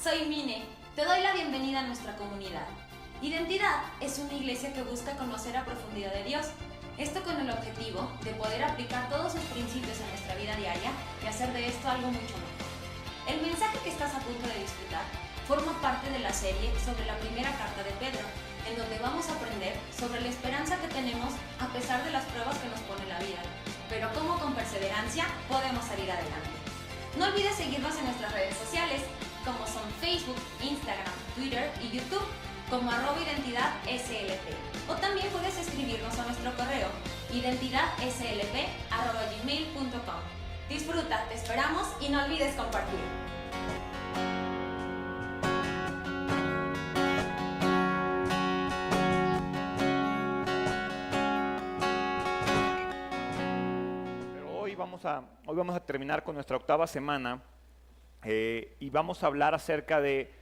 Soy Mine, te doy la bienvenida a nuestra comunidad. Identidad es una iglesia que busca conocer a profundidad de Dios, esto con el objetivo de poder aplicar todos sus principios en nuestra vida diaria y hacer de esto algo mucho mejor. El mensaje que estás a punto de disfrutar forma parte de la serie sobre la primera carta de Pedro, en donde vamos a aprender sobre la esperanza que tenemos a pesar de las pruebas que nos pone la vida, pero cómo con perseverancia podemos salir adelante. No olvides seguirnos en nuestras redes sociales, como son Facebook, Instagram, Twitter y YouTube, como @identidadslp. O también puedes escribirnos a nuestro correo identidadslp@gmail.com. Disfruta, te esperamos y no olvides compartir. Hoy vamos a terminar con nuestra octava semana y vamos a hablar acerca de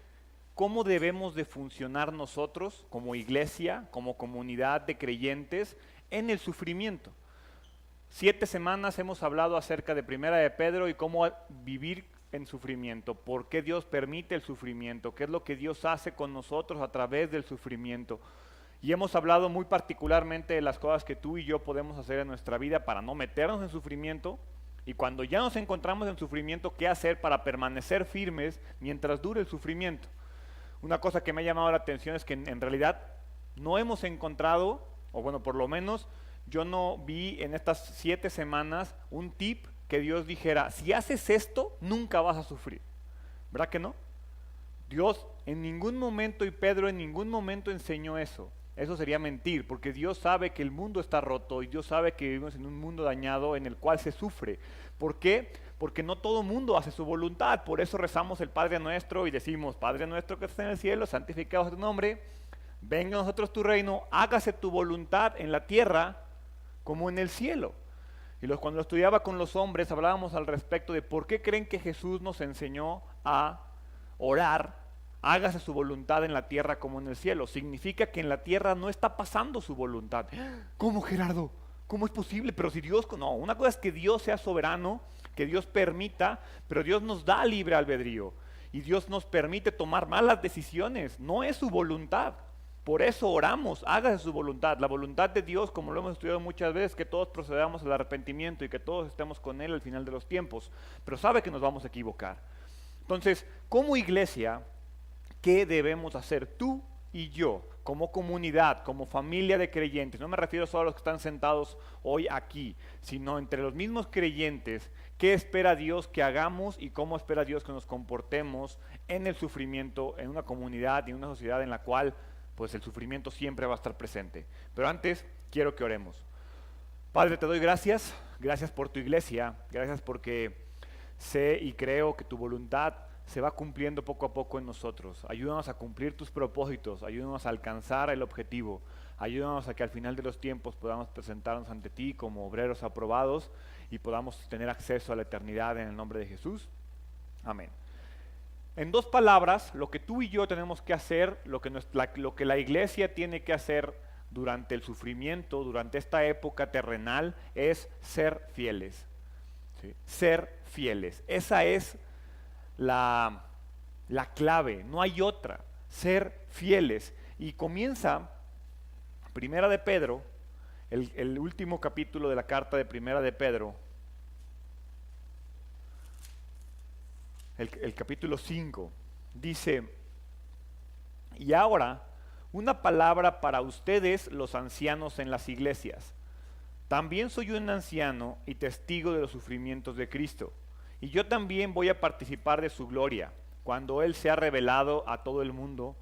cómo debemos de funcionar nosotros como iglesia, como comunidad de creyentes en el sufrimiento. 7 semanas hemos hablado acerca de Primera de Pedro y cómo vivir en sufrimiento, por qué Dios permite el sufrimiento, qué es lo que Dios hace con nosotros a través del sufrimiento. Y hemos hablado muy particularmente de las cosas que tú y yo podemos hacer en nuestra vida para no meternos en sufrimiento. Y cuando ya nos encontramos en sufrimiento, ¿qué hacer para permanecer firmes mientras dure el sufrimiento? Una cosa que me ha llamado la atención es que en realidad no hemos encontrado, o bueno, por lo menos yo no vi en estas 7 semanas un tip que Dios dijera, si haces esto, nunca vas a sufrir. ¿Verdad que no? Dios en ningún momento y Pedro en ningún momento enseñó eso. Eso sería mentir, porque Dios sabe que el mundo está roto y Dios sabe que vivimos en un mundo dañado en el cual se sufre. ¿Por qué? Porque no todo mundo hace su voluntad, por eso rezamos el Padre Nuestro y decimos, Padre Nuestro que estás en el cielo, santificado sea tu nombre, venga a nosotros tu reino, hágase tu voluntad en la tierra como en el cielo. Y cuando lo estudiaba con los hombres hablábamos al respecto de por qué creen que Jesús nos enseñó a orar, hágase su voluntad en la tierra como en el cielo. Significa que en la tierra no está pasando su voluntad. ¿Cómo, Gerardo? ¿Cómo es posible? Pero si Dios... No, una cosa es que Dios sea soberano, que Dios permita, pero Dios nos da libre albedrío. Y Dios nos permite tomar malas decisiones. No es su voluntad. Por eso oramos, hágase su voluntad. La voluntad de Dios, como lo hemos estudiado muchas veces, que todos procedamos al arrepentimiento y que todos estemos con Él al final de los tiempos. Pero sabe que nos vamos a equivocar. Entonces, como iglesia, ¿qué debemos hacer tú y yo, como comunidad, como familia de creyentes? No me refiero solo a los que están sentados hoy aquí, sino entre los mismos creyentes. ¿Qué espera Dios que hagamos y cómo espera Dios que nos comportemos en el sufrimiento, en una comunidad y en una sociedad en la cual pues el sufrimiento siempre va a estar presente? Pero antes, quiero que oremos. Padre, te doy gracias por tu iglesia, gracias porque sé y creo que tu voluntad se va cumpliendo poco a poco en nosotros. Ayúdanos a cumplir tus propósitos, ayúdanos a alcanzar el objetivo, ayúdanos a que al final de los tiempos podamos presentarnos ante ti como obreros aprobados y podamos tener acceso a la eternidad en el nombre de Jesús. Amén. En 2 palabras, lo que tú y yo tenemos que hacer, lo que la iglesia tiene que hacer durante el sufrimiento, durante esta época terrenal, es ser fieles. ¿Sí? Ser fieles. Esa es la clave, no hay otra, ser fieles. Y comienza Primera de Pedro, el último capítulo de la carta de Primera de Pedro, el capítulo 5, dice, y ahora una palabra para ustedes los ancianos en las iglesias. También soy un anciano y testigo de los sufrimientos de Cristo. Y yo también voy a participar de su gloria, cuando Él sea revelado a todo el mundo.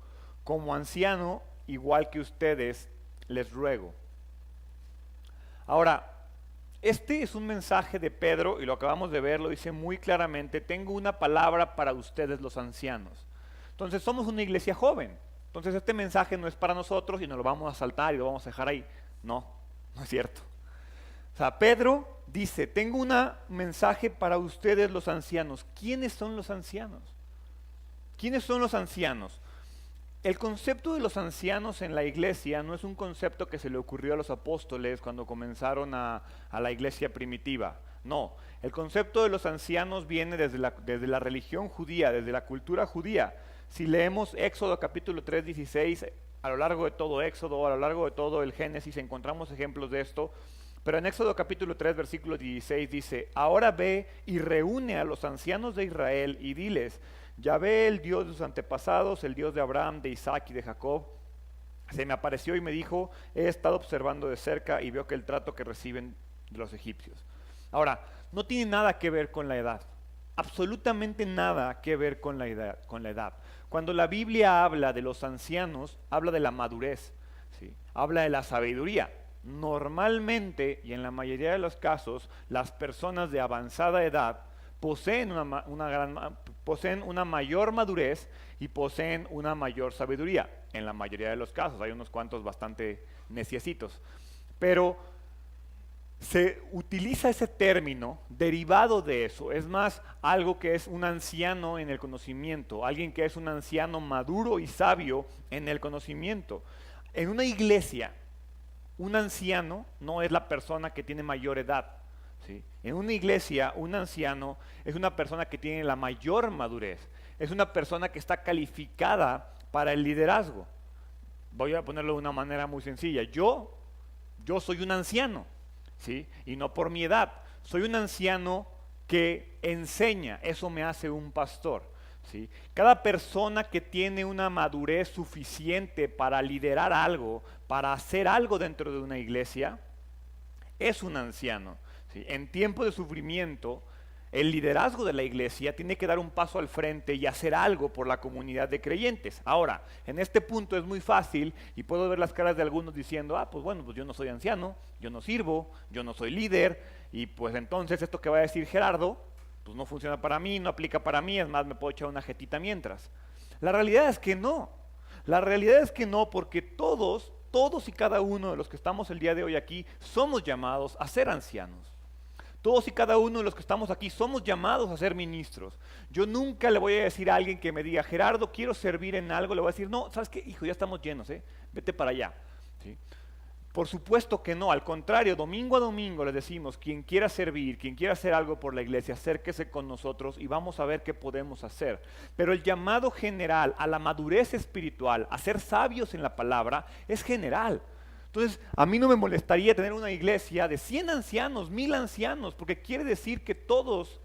Como anciano, igual que ustedes, les ruego. Ahora, este es un mensaje de Pedro, y lo acabamos de ver, lo dice muy claramente, tengo una palabra para ustedes los ancianos. Entonces somos una iglesia joven, entonces este mensaje no es para nosotros y nos lo vamos a saltar y lo vamos a dejar ahí. No, no es cierto. O sea, Pedro dice, tengo un mensaje para ustedes los ancianos. ¿Quiénes son los ancianos? ¿Quiénes son los ancianos? El concepto de los ancianos en la iglesia no es un concepto que se le ocurrió a los apóstoles cuando comenzaron a la iglesia primitiva. No, el concepto de los ancianos viene desde la religión judía, desde la cultura judía. Si leemos Éxodo capítulo 3, 16, a lo largo de todo Éxodo, a lo largo de todo el Génesis, encontramos ejemplos de esto. Pero en Éxodo capítulo 3, versículo 16 dice, ahora ve y reúne a los ancianos de Israel y diles, Yahvé, el Dios de sus antepasados, el Dios de Abraham, de Isaac y de Jacob, se me apareció y me dijo, he estado observando de cerca y veo que el trato que reciben de los egipcios. Ahora, no tiene nada que ver con la edad, absolutamente nada que ver con la edad. Cuando la Biblia habla de los ancianos, habla de la madurez, ¿sí? Habla de la sabiduría. Normalmente, y en la mayoría de los casos, las personas de avanzada edad poseen una mayor madurez y poseen una mayor sabiduría. En la mayoría de los casos, hay unos cuantos bastante neciecitos. Pero se utiliza ese término derivado de eso. Es más, algo que es un anciano en el conocimiento, alguien que es un anciano maduro y sabio en el conocimiento. En una iglesia, un anciano no es la persona que tiene mayor edad, ¿sí? En una iglesia, un anciano es una persona que tiene la mayor madurez, es una persona que está calificada para el liderazgo. Voy a ponerlo de una manera muy sencilla. Yo soy un anciano, ¿sí? Y no por mi edad, soy un anciano que enseña, eso me hace un pastor. ¿Sí? Cada persona que tiene una madurez suficiente para liderar algo, para hacer algo dentro de una iglesia, es un anciano. ¿Sí? En tiempo de sufrimiento, el liderazgo de la iglesia tiene que dar un paso al frente y hacer algo por la comunidad de creyentes. Ahora, en este punto es muy fácil y puedo ver las caras de algunos diciendo, pues bueno, pues yo no soy anciano, yo no sirvo, yo no soy líder, y pues entonces esto que va a decir Gerardo, pues no funciona para mí, no aplica para mí, es más, me puedo echar una jetita mientras. La realidad es que no. La realidad es que no, porque todos y cada uno de los que estamos el día de hoy aquí somos llamados a ser ancianos. Todos y cada uno de los que estamos aquí somos llamados a ser ministros. Yo nunca le voy a decir a alguien que me diga, Gerardo, quiero servir en algo, le voy a decir, no, ¿sabes qué? Hijo, ya estamos llenos, vete para allá. ¿Sí? Por supuesto que no, al contrario, domingo a domingo les decimos, quien quiera servir, quien quiera hacer algo por la iglesia, acérquese con nosotros y vamos a ver qué podemos hacer. Pero el llamado general a la madurez espiritual, a ser sabios en la palabra, es general. Entonces, a mí no me molestaría tener una iglesia de 100 ancianos, 1000 ancianos, porque quiere decir que todos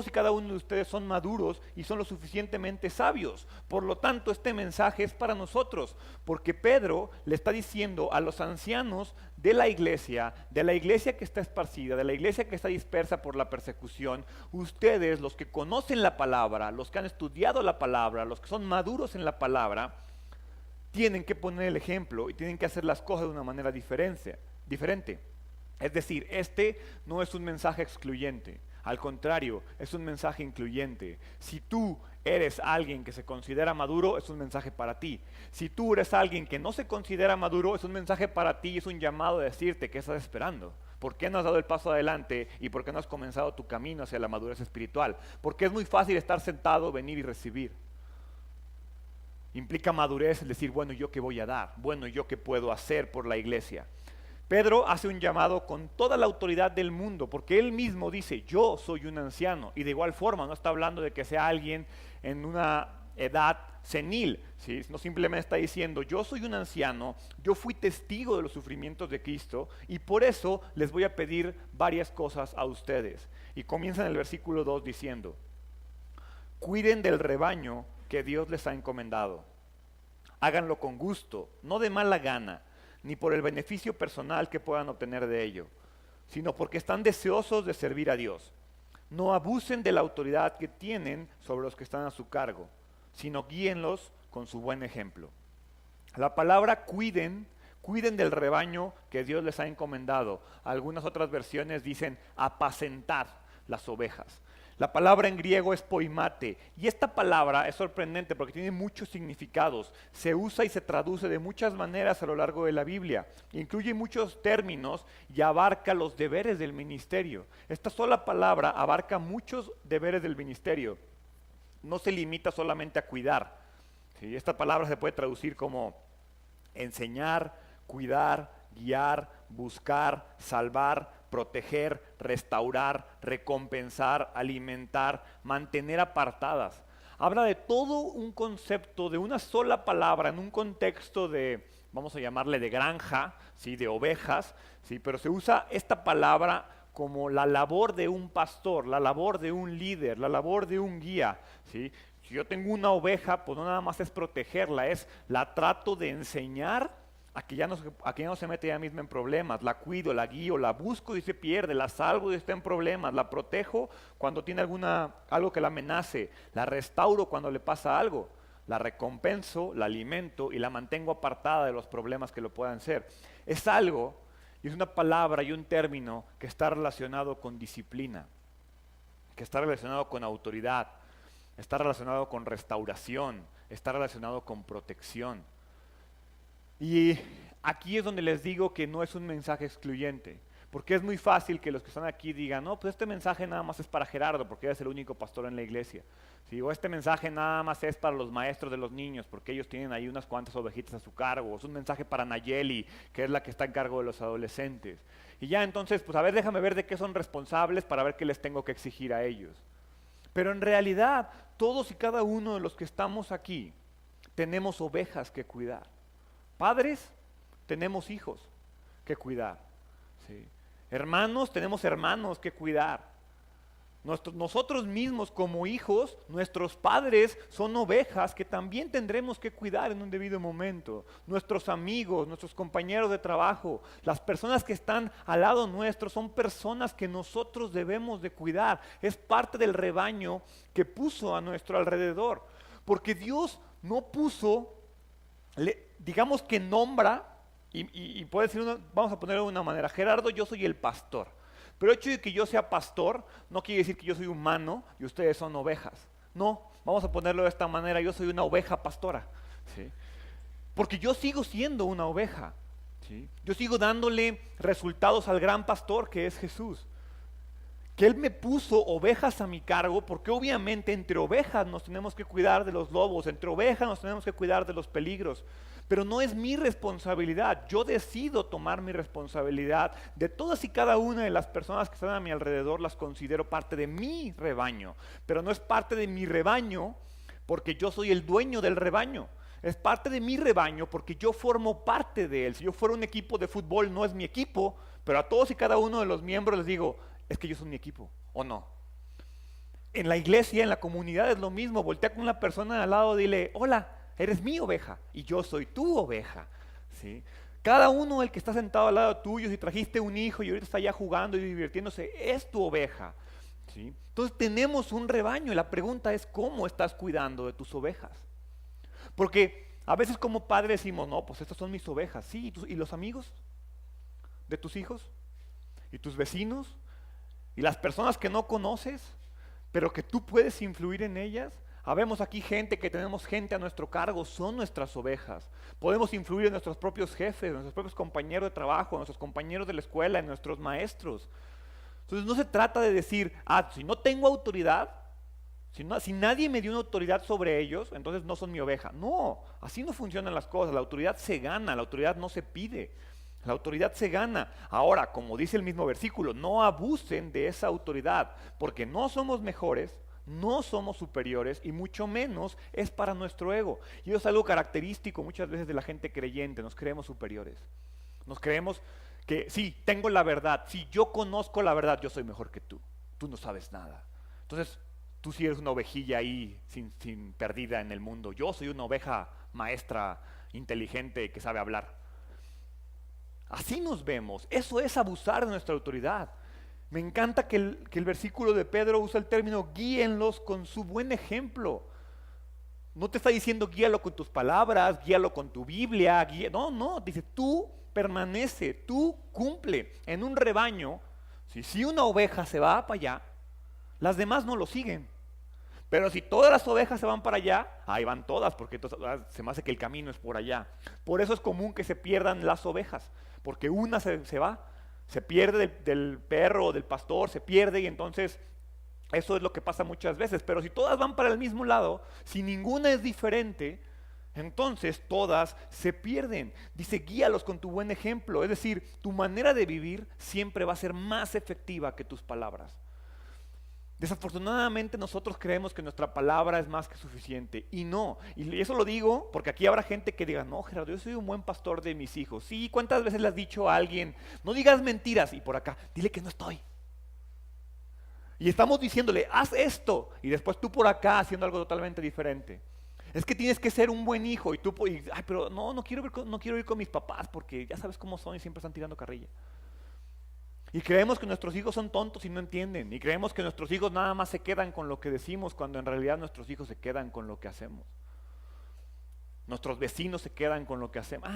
y cada uno de ustedes son maduros y son lo suficientemente sabios. Por lo tanto, este mensaje es para nosotros, porque Pedro le está diciendo a los ancianos de la iglesia que está esparcida, de la iglesia que está dispersa por la persecución, ustedes, los que conocen la palabra, los que han estudiado la palabra, los que son maduros en la palabra, tienen que poner el ejemplo y tienen que hacer las cosas de una manera diferente. Es decir, este no es un mensaje excluyente. Al contrario, es un mensaje incluyente. Si tú eres alguien que se considera maduro, es un mensaje para ti. Si tú eres alguien que no se considera maduro, es un mensaje para ti, es un llamado a decirte qué estás esperando. ¿Por qué no has dado el paso adelante y por qué no has comenzado tu camino hacia la madurez espiritual? Porque es muy fácil estar sentado, venir y recibir. Implica madurez el decir, bueno, ¿yo qué voy a dar? Bueno, ¿yo qué puedo hacer por la iglesia? Pedro hace un llamado con toda la autoridad del mundo, porque él mismo dice, yo soy un anciano, y de igual forma no está hablando de que sea alguien en una edad senil, ¿sí? No simplemente está diciendo, yo soy un anciano, yo fui testigo de los sufrimientos de Cristo, y por eso les voy a pedir varias cosas a ustedes. Y comienza en el versículo 2 diciendo, cuiden del rebaño que Dios les ha encomendado, háganlo con gusto, no de mala gana, ni por el beneficio personal que puedan obtener de ello, sino porque están deseosos de servir a Dios. No abusen de la autoridad que tienen sobre los que están a su cargo, sino guíenlos con su buen ejemplo. La palabra cuiden del rebaño que Dios les ha encomendado. Algunas otras versiones dicen apacentar las ovejas. La palabra en griego es poimate, y esta palabra es sorprendente porque tiene muchos significados. Se usa y se traduce de muchas maneras a lo largo de la Biblia. Incluye muchos términos y abarca los deberes del ministerio. Esta sola palabra abarca muchos deberes del ministerio. No se limita solamente a cuidar. ¿Sí? Esta palabra se puede traducir como enseñar, cuidar, guiar, buscar, salvar, proteger, restaurar, recompensar, alimentar, mantener apartadas. Habla de todo un concepto, de una sola palabra, en un contexto de, vamos a llamarle de granja, ¿sí? De ovejas, ¿sí? Pero se usa esta palabra como la labor de un pastor, la labor de un líder, la labor de un guía, ¿sí? Si yo tengo una oveja, pues no nada más es protegerla, la trato de enseñar a que ya no se mete ella misma en problemas, la cuido, la guío, la busco y se pierde, la salvo y está en problemas, la protejo cuando tiene algo que la amenace, la restauro cuando le pasa algo, la recompenso, la alimento y la mantengo apartada de los problemas que lo puedan ser. Es algo, y es una palabra y un término que está relacionado con disciplina, que está relacionado con autoridad, está relacionado con restauración, está relacionado con protección. Y aquí es donde les digo que no es un mensaje excluyente, porque es muy fácil que los que están aquí digan, no, pues este mensaje nada más es para Gerardo, porque él es el único pastor en la iglesia. ¿Sí? O este mensaje nada más es para los maestros de los niños, porque ellos tienen ahí unas cuantas ovejitas a su cargo. O es un mensaje para Nayeli, que es la que está en cargo de los adolescentes. Y ya entonces, pues a ver, déjame ver de qué son responsables para ver qué les tengo que exigir a ellos. Pero en realidad, todos y cada uno de los que estamos aquí, tenemos ovejas que cuidar. Padres, tenemos hijos que cuidar. ¿Sí? Hermanos, tenemos hermanos que cuidar. Nosotros mismos como hijos, nuestros padres son ovejas que también tendremos que cuidar en un debido momento. Nuestros amigos, nuestros compañeros de trabajo, las personas que están al lado nuestro son personas que nosotros debemos de cuidar. Es parte del rebaño que puso a nuestro alrededor. Porque Dios no puso, digamos que nombra, y puede decir, vamos a ponerlo de una manera, Gerardo, yo soy el pastor. Pero el hecho de que yo sea pastor no quiere decir que yo soy humano y ustedes son ovejas. No, vamos a ponerlo de esta manera, yo soy una oveja pastora. ¿Sí? Porque yo sigo siendo una oveja. ¿Sí? Yo sigo dándole resultados al gran pastor que es Jesús. Que Él me puso ovejas a mi cargo, porque obviamente entre ovejas nos tenemos que cuidar de los lobos, entre ovejas nos tenemos que cuidar de los peligros. Pero no es mi responsabilidad, yo decido tomar mi responsabilidad de todas y cada una de las personas que están a mi alrededor, las considero parte de mi rebaño, pero no es parte de mi rebaño porque yo soy el dueño del rebaño, es parte de mi rebaño porque yo formo parte de él. Si yo fuera un equipo de fútbol no es mi equipo, pero a todos y cada uno de los miembros les digo, es que yo soy mi equipo, ¿o no? En la iglesia, en la comunidad es lo mismo, voltea con la persona de al lado, dile, hola, eres mi oveja y yo soy tu oveja. ¿Sí? Cada uno el que está sentado al lado tuyo, si trajiste un hijo y ahorita está ya jugando y divirtiéndose, es tu oveja. ¿Sí? Entonces tenemos un rebaño y la pregunta es ¿cómo estás cuidando de tus ovejas? Porque a veces como padres decimos, no, pues estas son mis ovejas. Sí, ¿y los amigos de tus hijos? ¿Y tus vecinos? ¿Y las personas que no conoces, pero que tú puedes influir en ellas? Habemos aquí tenemos gente a nuestro cargo, son nuestras ovejas. Podemos influir en nuestros propios jefes, en nuestros propios compañeros de trabajo, en nuestros compañeros de la escuela, en nuestros maestros. Entonces no se trata de decir, si no tengo autoridad, si nadie me dio una autoridad sobre ellos, entonces no son mi oveja. No, así no funcionan las cosas. La autoridad se gana, la autoridad no se pide. La autoridad se gana. Ahora, como dice el mismo versículo, no abusen de esa autoridad, porque no somos mejores, no somos superiores y mucho menos es para nuestro ego. Y eso es algo característico muchas veces de la gente creyente, nos creemos superiores. Nos creemos que sí, tengo la verdad, si yo conozco la verdad, yo soy mejor que tú no sabes nada. Entonces, tú sí eres una ovejilla ahí sin perdida en el mundo, yo soy una oveja maestra, inteligente, que sabe hablar. Así nos vemos, eso es abusar de nuestra autoridad. Me encanta que el versículo de Pedro usa el término guíenlos con su buen ejemplo. No te está diciendo guíalo con tus palabras, guíalo con tu Biblia, no, dice tú permanece, tú cumple. En un rebaño, si una oveja se va para allá, las demás no lo siguen. Pero si todas las ovejas se van para allá, ahí van todas, porque entonces se me hace que el camino es por allá. Por eso es común que se pierdan las ovejas, porque una se va. Se pierde del perro o del pastor, se pierde y entonces eso es lo que pasa muchas veces. Pero si todas van para el mismo lado, si ninguna es diferente, Entonces todas se pierden. Dice, guíalos con tu buen ejemplo. Es decir, tu manera de vivir siempre va a ser más efectiva que tus palabras. Desafortunadamente nosotros creemos que nuestra palabra es más que suficiente y no, y eso lo digo porque aquí habrá gente que diga, no Gerardo, yo soy un buen pastor de mis hijos. Sí, ¿cuántas veces le has dicho a alguien, no digas mentiras? Y por acá, dile que no estoy. Y estamos diciéndole, haz esto, y después tú por acá haciendo algo totalmente diferente. Es que tienes que ser un buen hijo y tú, ay, pero no quiero ir con mis papás porque ya sabes cómo son y siempre están tirando carrilla. Y creemos que nuestros hijos son tontos y no entienden. Y creemos que nuestros hijos nada más se quedan con lo que decimos cuando en realidad nuestros hijos se quedan con lo que hacemos. Nuestros vecinos se quedan con lo que hacemos.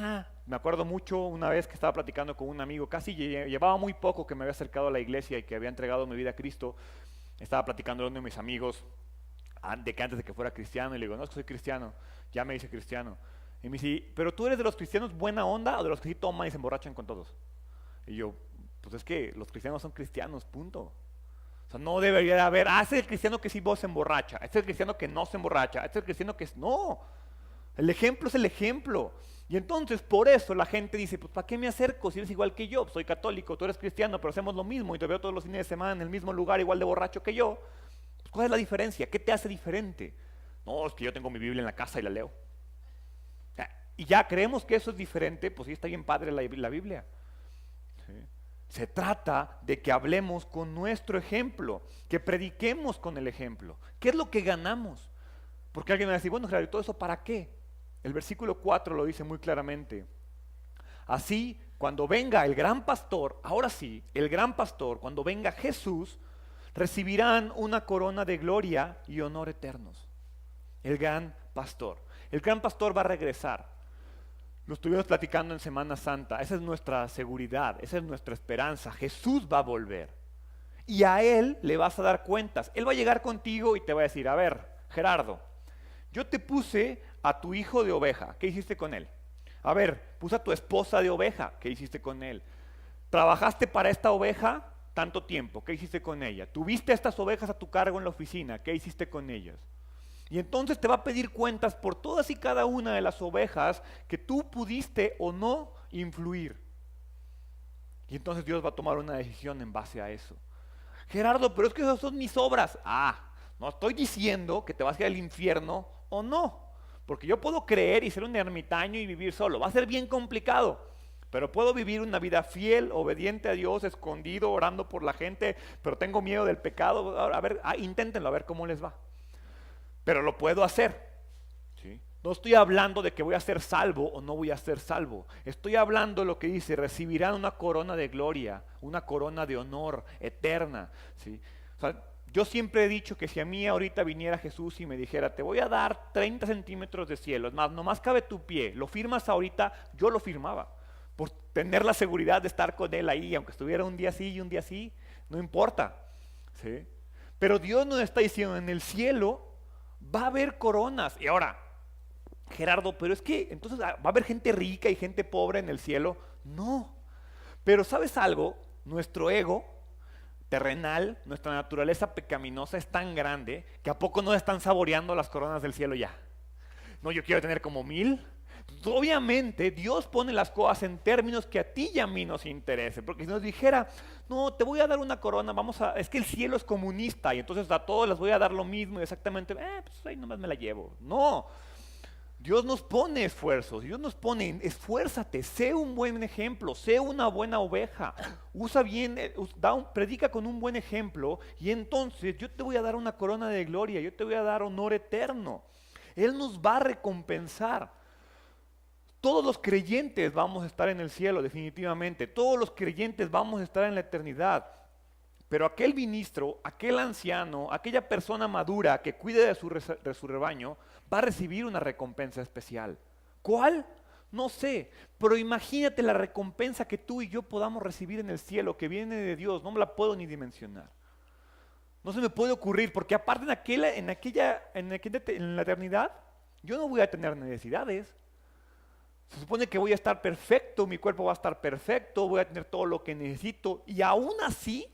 Me acuerdo mucho una vez que estaba platicando con un amigo, casi llevaba muy poco que me había acercado a la iglesia y que había entregado mi vida a Cristo. Estaba platicando con uno de mis amigos antes de que fuera cristiano y le digo, no, es que soy cristiano, ya me dice cristiano. Y me dice, pero tú eres de los cristianos buena onda o de los que sí toman y se emborrachan con todos. Y yo, pues es que los cristianos son cristianos, punto. O sea, no debería de haber, este es el cristiano que sí vos se emborracha, este es el cristiano que no se emborracha, este es el cristiano que es, no. El ejemplo es el ejemplo. Y entonces por eso la gente dice, pues ¿para qué me acerco si eres igual que yo? Soy católico, tú eres cristiano, pero hacemos lo mismo y te veo todos los fines de semana en el mismo lugar igual de borracho que yo. Pues, ¿cuál es la diferencia? ¿Qué te hace diferente? No, es que yo tengo mi Biblia en la casa y la leo. Y ya creemos que eso es diferente, pues sí está bien padre la Biblia. ¿Sí? Se trata de que hablemos con nuestro ejemplo, que prediquemos con el ejemplo. ¿Qué es lo que ganamos? Porque alguien me va a decir, bueno, Gerardo, ¿y todo eso para qué? El versículo 4 lo dice muy claramente. Así, cuando venga el gran pastor, ahora sí, el gran pastor, cuando venga Jesús, recibirán una corona de gloria y honor eternos. El gran pastor. El gran pastor va a regresar. Lo estuvimos platicando en Semana Santa. Esa es nuestra seguridad, esa es nuestra esperanza. Jesús va a volver. Y a Él le vas a dar cuentas. Él va a llegar contigo y te va a decir, a ver, Gerardo, yo te puse a tu hijo de oveja, ¿qué hiciste con él? A ver, puse a tu esposa de oveja, ¿qué hiciste con él? ¿Trabajaste para esta oveja tanto tiempo? ¿Qué hiciste con ella? ¿Tuviste estas ovejas a tu cargo en la oficina? ¿Qué hiciste con ellas? Y entonces te va a pedir cuentas por todas y cada una de las ovejas que tú pudiste o no influir. Y entonces Dios va a tomar una decisión en base a eso. Gerardo, pero es que esas son mis obras. No estoy diciendo que te vas a ir al infierno o no. Porque yo puedo creer y ser un ermitaño y vivir solo. Va a ser bien complicado. Pero puedo vivir una vida fiel, obediente a Dios, escondido, orando por la gente, pero tengo miedo del pecado. A ver, inténtenlo, a ver cómo les va. Pero lo puedo hacer, ¿sí? No estoy hablando de que voy a ser salvo o no voy a ser salvo. Estoy hablando de lo que dice, recibirán una corona de gloria, una corona de honor eterna, ¿sí? O sea, yo siempre he dicho que si a mí ahorita viniera Jesús y me dijera, te voy a dar 30 centímetros de cielo, es más, nomás cabe tu pie, lo firmas ahorita, yo lo firmaba. Por tener la seguridad de estar con Él ahí, aunque estuviera un día sí y un día sí, no importa, ¿sí? Pero Dios nos está diciendo, en el cielo va a haber coronas. Y ahora, Gerardo, pero es que entonces va a haber gente rica y gente pobre en el cielo. No, pero ¿sabes algo? Nuestro ego terrenal, nuestra naturaleza pecaminosa es tan grande que a poco no están saboreando las coronas del cielo ya. No, yo quiero tener como 1000. Obviamente Dios pone las cosas en términos que a ti y a mí nos interese, porque si nos dijera, no, te voy a dar una corona, es que el cielo es comunista y entonces a todos les voy a dar lo mismo y exactamente, pues ahí nomás me la llevo. No, Dios nos pone esfuerzos, Dios nos pone, esfuérzate, sé un buen ejemplo, sé una buena oveja, usa bien, predica con un buen ejemplo y entonces yo te voy a dar una corona de gloria, yo te voy a dar honor eterno. Él nos va a recompensar. Todos los creyentes vamos a estar en el cielo, definitivamente. Todos los creyentes vamos a estar en la eternidad. Pero aquel ministro, aquel anciano, aquella persona madura que cuide de su rebaño, va a recibir una recompensa especial. ¿Cuál? No sé, pero imagínate la recompensa que tú y yo podamos recibir en el cielo, que viene de Dios, no me la puedo ni dimensionar. No se me puede ocurrir, porque aparte en la eternidad, yo no voy a tener necesidades. Se supone que voy a estar perfecto, mi cuerpo va a estar perfecto, voy a tener todo lo que necesito. Y aún así,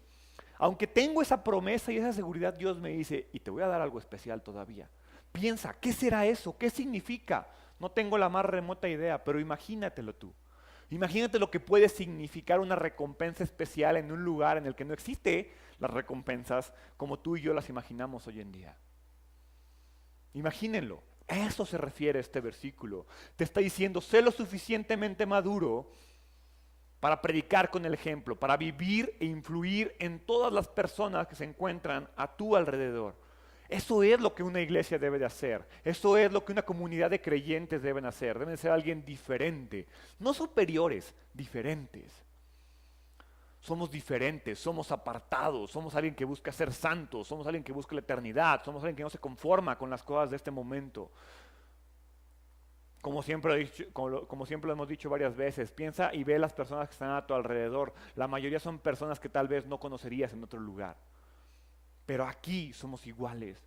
aunque tengo esa promesa y esa seguridad, Dios me dice, y te voy a dar algo especial todavía. Piensa, ¿qué será eso? ¿Qué significa? No tengo la más remota idea, pero imagínatelo tú. Imagínate lo que puede significar una recompensa especial en un lugar en el que no existe las recompensas como tú y yo las imaginamos hoy en día. Imagínenlo. A eso se refiere este versículo. Te está diciendo, sé lo suficientemente maduro para predicar con el ejemplo, para vivir e influir en todas las personas que se encuentran a tu alrededor. Eso es lo que una iglesia debe de hacer. Eso es lo que una comunidad de creyentes deben hacer. Deben ser alguien diferente, no superiores, diferentes. Somos diferentes, somos apartados, somos alguien que busca ser santos, somos alguien que busca la eternidad, somos alguien que no se conforma con las cosas de este momento. Como siempre lo hemos dicho varias veces, piensa y ve las personas que están a tu alrededor. La mayoría son personas que tal vez no conocerías en otro lugar. Pero aquí somos iguales.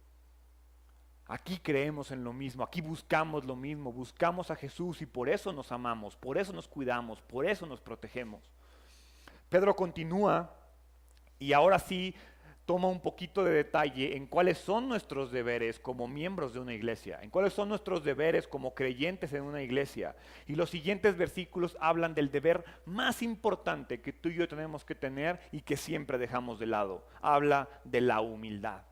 Aquí creemos en lo mismo, aquí buscamos lo mismo, buscamos a Jesús y por eso nos amamos, por eso nos cuidamos, por eso nos protegemos. Pedro continúa y ahora sí toma un poquito de detalle en cuáles son nuestros deberes como miembros de una iglesia, en cuáles son nuestros deberes como creyentes en una iglesia. Y los siguientes versículos hablan del deber más importante que tú y yo tenemos que tener y que siempre dejamos de lado. Habla de la humildad.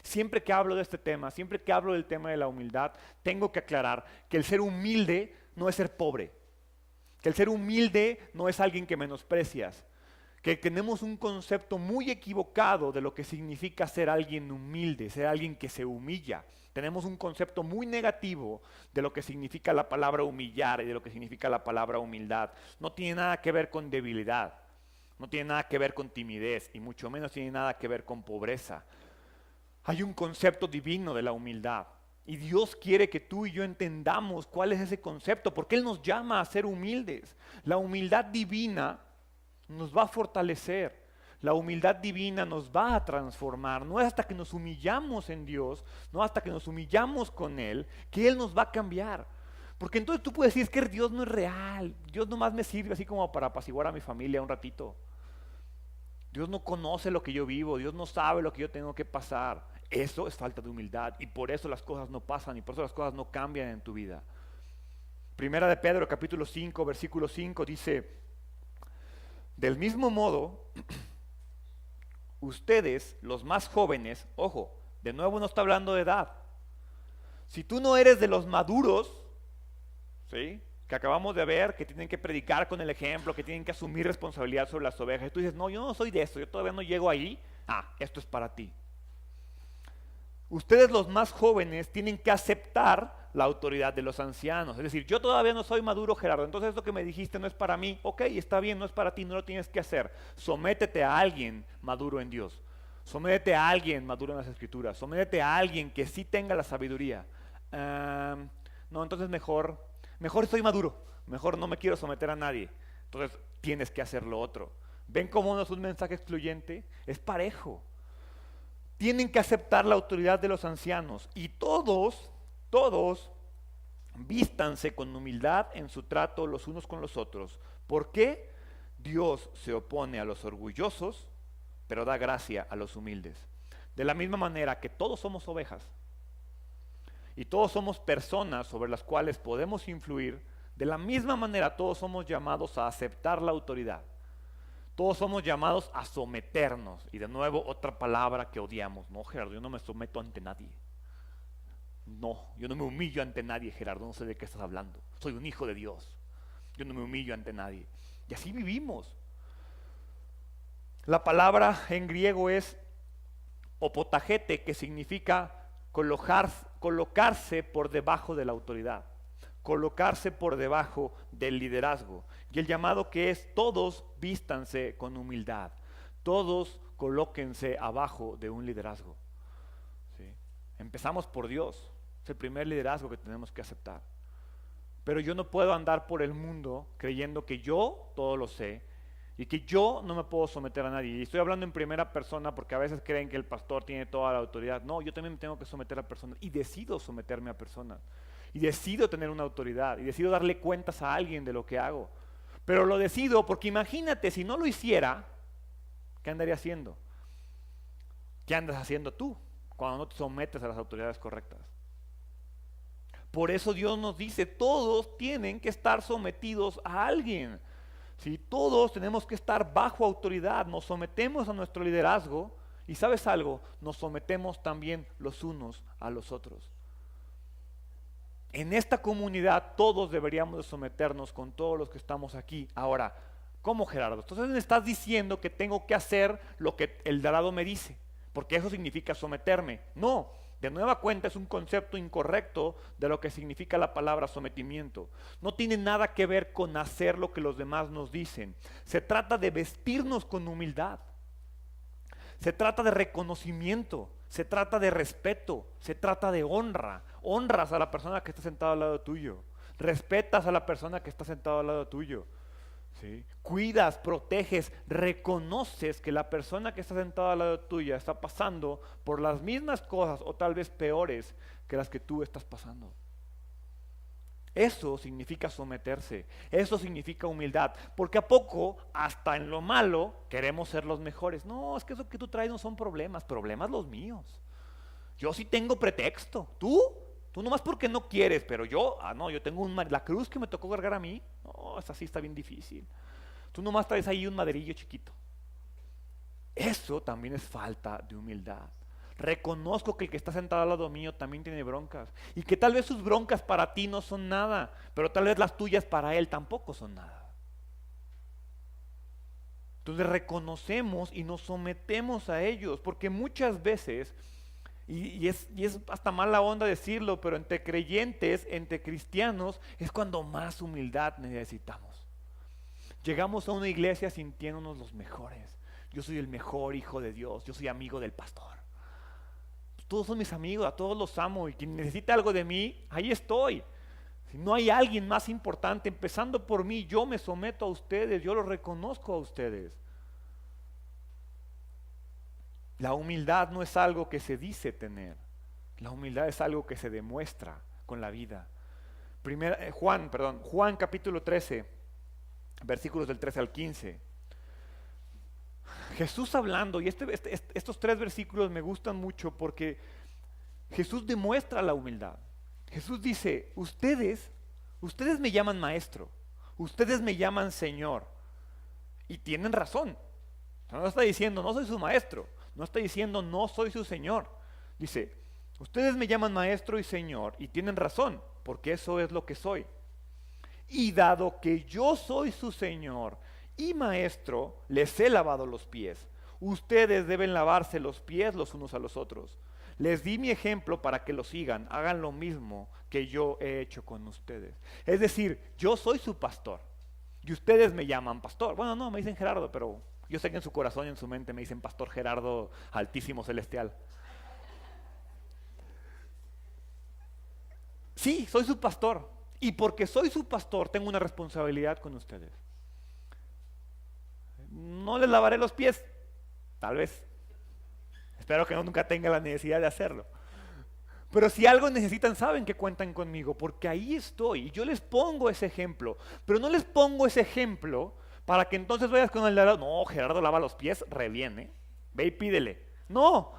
Siempre que hablo de este tema, siempre que hablo del tema de la humildad, tengo que aclarar que el ser humilde no es ser pobre. Que el ser humilde no es alguien que menosprecias, que tenemos un concepto muy equivocado de lo que significa ser alguien humilde, ser alguien que se humilla. Tenemos un concepto muy negativo de lo que significa la palabra humillar y de lo que significa la palabra humildad. No tiene nada que ver con debilidad, no tiene nada que ver con timidez y mucho menos tiene nada que ver con pobreza. Hay un concepto divino de la humildad. Y Dios quiere que tú y yo entendamos cuál es ese concepto, porque Él nos llama a ser humildes. La humildad divina nos va a fortalecer. La humildad divina nos va a transformar. No es hasta que nos humillamos en Dios, no hasta que nos humillamos con Él, que Él nos va a cambiar. Porque entonces tú puedes decir, es que Dios no es real. Dios nomás me sirve así como para apaciguar a mi familia un ratito. Dios no conoce lo que yo vivo, Dios no sabe lo que yo tengo que pasar. Eso es falta de humildad y por eso las cosas no pasan y por eso las cosas no cambian en tu vida. Primera de Pedro, capítulo 5, versículo 5 dice, del mismo modo, ustedes, los más jóvenes, ojo, de nuevo no está hablando de edad. Si tú no eres de los maduros, ¿sí?, que acabamos de ver, que tienen que predicar con el ejemplo, que tienen que asumir responsabilidad sobre las ovejas, y tú dices, no, yo no soy de eso, yo todavía no llego ahí, esto es para ti. Ustedes los más jóvenes tienen que aceptar la autoridad de los ancianos. Es decir, yo todavía no soy maduro, Gerardo, entonces esto que me dijiste no es para mí. Ok, está bien, no es para ti, no lo tienes que hacer. Sométete a alguien maduro en Dios. Sométete a alguien maduro en las Escrituras. Sométete a alguien que sí tenga la sabiduría. No, entonces mejor estoy maduro. Mejor no me quiero someter a nadie. Entonces tienes que hacer lo otro. ¿Ven cómo no es un mensaje excluyente? Es parejo. Tienen que aceptar la autoridad de los ancianos y todos vístanse con humildad en su trato los unos con los otros. ¿Por qué? Dios se opone a los orgullosos, pero da gracia a los humildes. De la misma manera que todos somos ovejas y todos somos personas sobre las cuales podemos influir, de la misma manera todos somos llamados a aceptar la autoridad. Todos somos llamados a someternos. Y de nuevo otra palabra que odiamos. No, Gerardo, yo no me someto ante nadie. No, yo no me humillo ante nadie, Gerardo. No sé de qué estás hablando. Soy un hijo de Dios. Yo no me humillo ante nadie. Y así vivimos. La palabra en griego es opotagete, que significa colocarse por debajo de la autoridad. Colocarse por debajo del liderazgo. Y el llamado que es todos vístanse con humildad. Todos colóquense abajo de un liderazgo. ¿Sí? Empezamos por Dios. Es el primer liderazgo que tenemos que aceptar. Pero yo no puedo andar por el mundo creyendo que yo todo lo sé y que yo no me puedo someter a nadie. Y estoy hablando en primera persona porque a veces creen que el pastor tiene toda la autoridad. No, yo también me tengo que someter a personas y decido someterme a personas. Y decido tener una autoridad y decido darle cuentas a alguien de lo que hago. Pero lo decido porque imagínate, si no lo hiciera, ¿qué andaría haciendo? ¿Qué andas haciendo tú cuando no te sometes a las autoridades correctas? Por eso Dios nos dice, todos tienen que estar sometidos a alguien. ¿Sí? Todos tenemos que estar bajo autoridad, nos sometemos a nuestro liderazgo y ¿sabes algo? Nos sometemos también los unos a los otros. En esta comunidad todos deberíamos de someternos con todos los que estamos aquí. Ahora, ¿cómo, Gerardo? Entonces me estás diciendo que tengo que hacer lo que el Dorado me dice, porque eso significa someterme. No, de nueva cuenta es un concepto incorrecto de lo que significa la palabra sometimiento. No tiene nada que ver con hacer lo que los demás nos dicen. Se trata de vestirnos con humildad. Se trata de reconocimiento, se trata de respeto, se trata de honra. Honras a la persona que está sentada al lado tuyo. Respetas a la persona que está sentada al lado tuyo. ¿Sí? Cuidas, proteges, reconoces que la persona que está sentada al lado tuya está pasando por las mismas cosas o tal vez peores que las que tú estás pasando. Eso significa someterse, eso significa humildad, porque a poco, hasta en lo malo, queremos ser los mejores. No, es que eso que tú traes no son problemas, problemas los míos. Yo sí tengo pretexto, tú nomás porque no quieres, pero yo, no, yo tengo la cruz que me tocó cargar a mí, no, esa sí está bien difícil. Tú nomás traes ahí un maderillo chiquito. Eso también es falta de humildad. Reconozco que el que está sentado al lado mío también tiene broncas y que tal vez sus broncas para ti no son nada, pero tal vez las tuyas para él tampoco son nada. Entonces reconocemos y nos sometemos a ellos, porque muchas veces, y es hasta mala onda decirlo, pero entre creyentes, entre cristianos, es cuando más humildad necesitamos. Llegamos a una iglesia sintiéndonos los mejores. Yo soy el mejor hijo de Dios, yo soy amigo del pastor. Todos son mis amigos, a todos los amo y quien necesita algo de mí, ahí estoy. Si no hay alguien más importante, empezando por mí, yo me someto a ustedes, yo los reconozco a ustedes. La humildad no es algo que se dice tener, la humildad es algo que se demuestra con la vida. Juan capítulo 13, versículos del 13 al 15. Jesús hablando, y estos 3 versículos me gustan mucho porque Jesús demuestra la humildad. Jesús dice, ustedes me llaman maestro, ustedes me llaman Señor, y tienen razón. No está diciendo, no soy su maestro, no está diciendo, no soy su Señor. Dice, ustedes me llaman maestro y Señor, y tienen razón, porque eso es lo que soy. Y dado que yo soy su Señor y maestro, les he lavado los pies. Ustedes deben lavarse los pies los unos a los otros. Les di mi ejemplo para que lo sigan, hagan lo mismo que yo he hecho con ustedes. Es decir, yo soy su pastor y ustedes me llaman pastor. Bueno, no, me dicen Gerardo, pero yo sé que en su corazón y en su mente me dicen pastor Gerardo Altísimo Celestial. Sí, soy su pastor y porque soy su pastor tengo una responsabilidad con ustedes. No les lavaré los pies, tal vez. Espero que nunca tenga la necesidad de hacerlo. Pero si algo necesitan, saben que cuentan conmigo, porque ahí estoy y yo les pongo ese ejemplo. Pero no les pongo ese ejemplo para que entonces vayas con el de al lado. No, Gerardo lava los pies, re bien, ¿eh? Ve y pídele. No,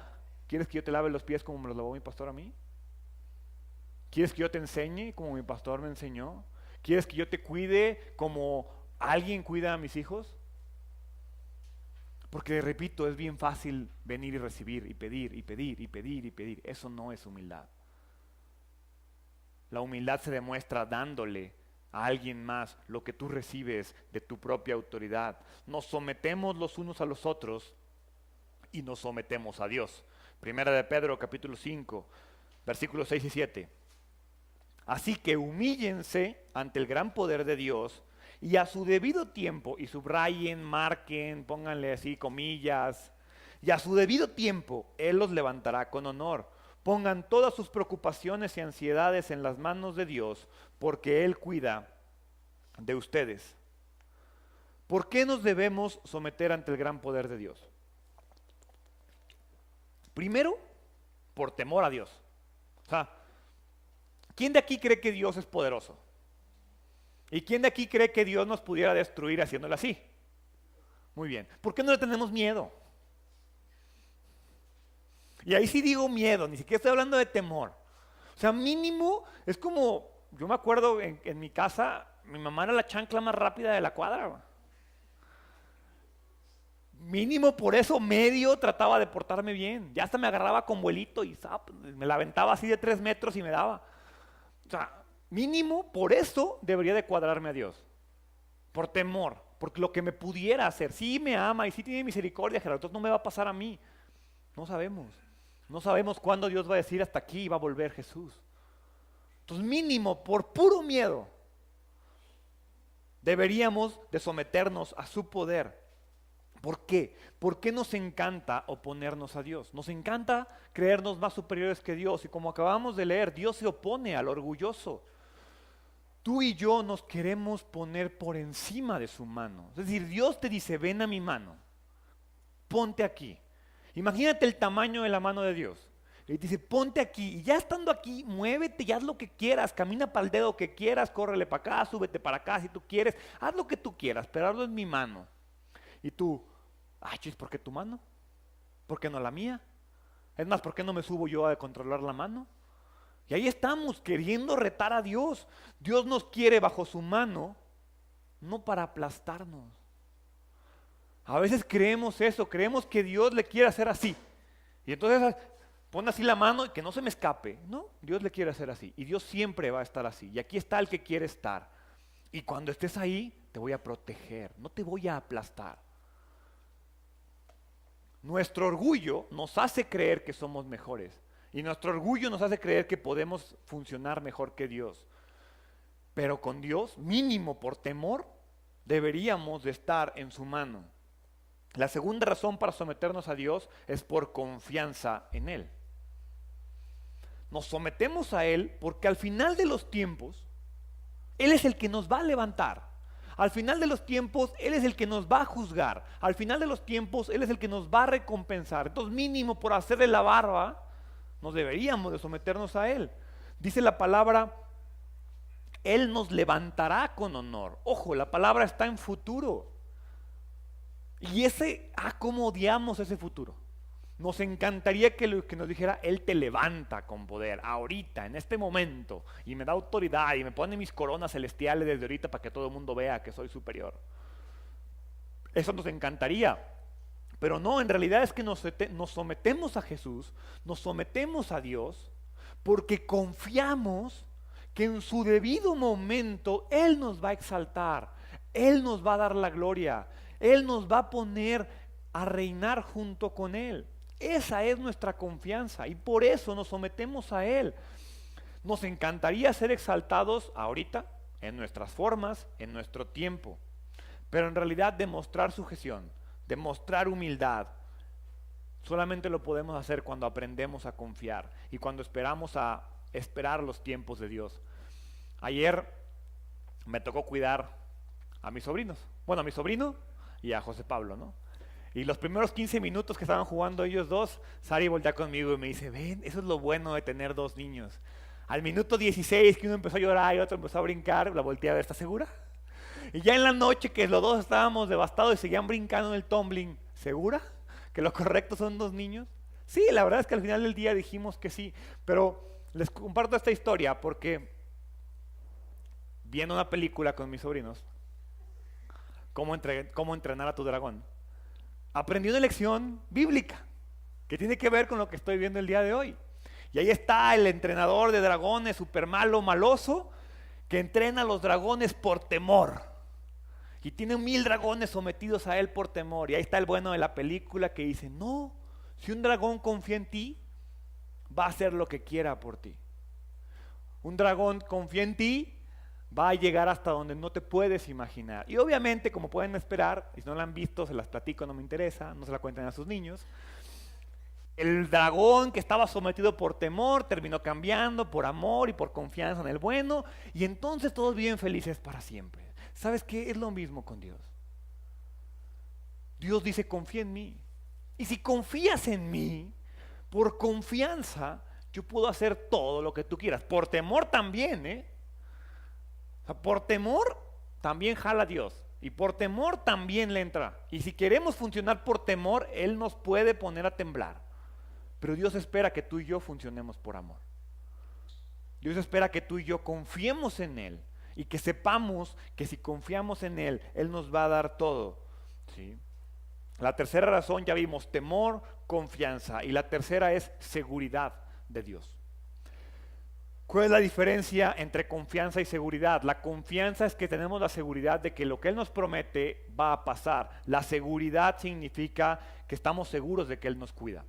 ¿quieres que yo te lave los pies como me los lavó mi pastor a mí? ¿Quieres que yo te enseñe como mi pastor me enseñó? ¿Quieres que yo te cuide como alguien cuida a mis hijos? Porque, repito, es bien fácil venir y recibir y pedir y pedir y pedir y pedir. Eso no es humildad. La humildad se demuestra dándole a alguien más lo que tú recibes de tu propia autoridad. Nos sometemos los unos a los otros y nos sometemos a Dios. Primera de Pedro, capítulo 5, versículos 6 y 7. Así que humíllense ante el gran poder de Dios y a su debido tiempo, y subrayen, marquen, pónganle así comillas, y a su debido tiempo Él los levantará con honor. Pongan todas sus preocupaciones y ansiedades en las manos de Dios, porque Él cuida de ustedes. ¿Por qué nos debemos someter ante el gran poder de Dios? Primero, por temor a Dios. O sea, ¿quién de aquí cree que Dios es poderoso? ¿Y quién de aquí cree que Dios nos pudiera destruir haciéndolo así? Muy bien. ¿Por qué no le tenemos miedo? Y ahí sí digo miedo, ni siquiera estoy hablando de temor. O sea, mínimo, es como, yo me acuerdo en mi casa, mi mamá era la chancla más rápida de la cuadra, güey. Mínimo por eso medio trataba de portarme bien. Ya hasta me agarraba con vuelito y me la aventaba así de 3 metros y me daba. O sea, mínimo por eso debería de cuadrarme a Dios. Por temor, porque lo que me pudiera hacer. Sí me ama y sí tiene misericordia, Gerardo, entonces no me va a pasar a mí. No sabemos. No sabemos cuándo Dios va a decir hasta aquí y va a volver Jesús. Entonces mínimo, por puro miedo, deberíamos de someternos a su poder. ¿Por qué? ¿Por qué nos encanta oponernos a Dios? Nos encanta creernos más superiores que Dios. Y como acabamos de leer, Dios se opone al orgulloso. Tú y yo nos queremos poner por encima de su mano. Es decir, Dios te dice, ven a mi mano, ponte aquí. Imagínate el tamaño de la mano de Dios. Y te dice, ponte aquí. Y ya estando aquí, muévete y haz lo que quieras. Camina para el dedo que quieras, córrele para acá, súbete para acá si tú quieres. Haz lo que tú quieras, pero hazlo en mi mano. Y tú, chis, ¿por qué tu mano? ¿Por qué no la mía? Es más, ¿por qué no me subo yo a controlar la mano? Y ahí estamos, queriendo retar a Dios. Dios nos quiere bajo su mano, no para aplastarnos. A veces creemos eso, creemos que Dios le quiere hacer así. Y entonces pon así la mano y que no se me escape. No, Dios le quiere hacer así. Y Dios siempre va a estar así. Y aquí está el que quiere estar. Y cuando estés ahí, te voy a proteger, no te voy a aplastar. Nuestro orgullo nos hace creer que somos mejores y nuestro orgullo nos hace creer que podemos funcionar mejor que Dios. Pero con Dios, mínimo por temor, deberíamos de estar en su mano. La segunda razón para someternos a Dios es por confianza en Él. Nos sometemos a Él porque al final de los tiempos, Él es el que nos va a levantar. Al final de los tiempos, Él es el que nos va a juzgar. Al final de los tiempos, Él es el que nos va a recompensar. Entonces, mínimo por hacerle la barba, nos deberíamos de someternos a Él. Dice la palabra, Él nos levantará con honor. Ojo, la palabra está en futuro. Y cómo odiamos ese futuro. Nos encantaría que nos dijera, Él te levanta con poder, ahorita, en este momento, y me da autoridad, y me pone mis coronas celestiales desde ahorita para que todo el mundo vea que soy superior. Eso nos encantaría, pero no, en realidad es que nos sometemos a Jesús, nos sometemos a Dios, porque confiamos que en su debido momento Él nos va a exaltar, Él nos va a dar la gloria, Él nos va a poner a reinar junto con Él. Esa es nuestra confianza y por eso nos sometemos a Él. Nos encantaría ser exaltados ahorita, en nuestras formas, en nuestro tiempo, pero en realidad demostrar sujeción, demostrar humildad, solamente lo podemos hacer cuando aprendemos a confiar y cuando esperar los tiempos de Dios. Ayer me tocó cuidar a mis sobrinos, a mi sobrino y a José Pablo, ¿no? Y los primeros 15 minutos que estaban jugando ellos dos, Sari voltea conmigo y me dice, ven, eso es lo bueno de tener 2 niños. Al minuto 16 que uno empezó a llorar y otro empezó a brincar, la volteé a ver, ¿estás segura? Y ya en la noche que los dos estábamos devastados y seguían brincando en el tumbling, ¿segura que lo correcto son 2 niños? Sí, la verdad es que al final del día dijimos que sí, pero les comparto esta historia porque viendo una película con mis sobrinos, cómo entrenar a tu dragón, aprendí una lección bíblica que tiene que ver con lo que estoy viendo el día de hoy. Y ahí está el entrenador de dragones, súper malo, maloso, que entrena a los dragones por temor. Y tiene 1000 dragones sometidos a él por temor. Y ahí está el bueno de la película que dice, no, si un dragón confía en ti, va a hacer lo que quiera por ti. Un dragón confía en ti, va a llegar hasta donde no te puedes imaginar. Y obviamente, como pueden esperar, y si no la han visto, se las platico, no me interesa, no se la cuenten a sus niños. El dragón que estaba sometido por temor terminó cambiando por amor y por confianza en el bueno, y entonces todos viven felices para siempre. ¿Sabes qué? Es lo mismo con Dios. Dios dice, confía en mí. Y si confías en mí, por confianza, yo puedo hacer todo lo que tú quieras. Por temor también, O sea, por temor también jala Dios. Y por temor también le entra. Y si queremos funcionar por temor, Él nos puede poner a temblar. Pero Dios espera que tú y yo funcionemos por amor. Dios espera que tú y yo confiemos en Él y que sepamos que si confiamos en Él, Él nos va a dar todo, ¿sí? La tercera razón ya vimos, temor, confianza. Y la tercera es seguridad de Dios. ¿Cuál es la diferencia entre confianza y seguridad? La confianza es que tenemos la seguridad de que lo que Él nos promete va a pasar. La seguridad significa que estamos seguros de que Él nos cuida.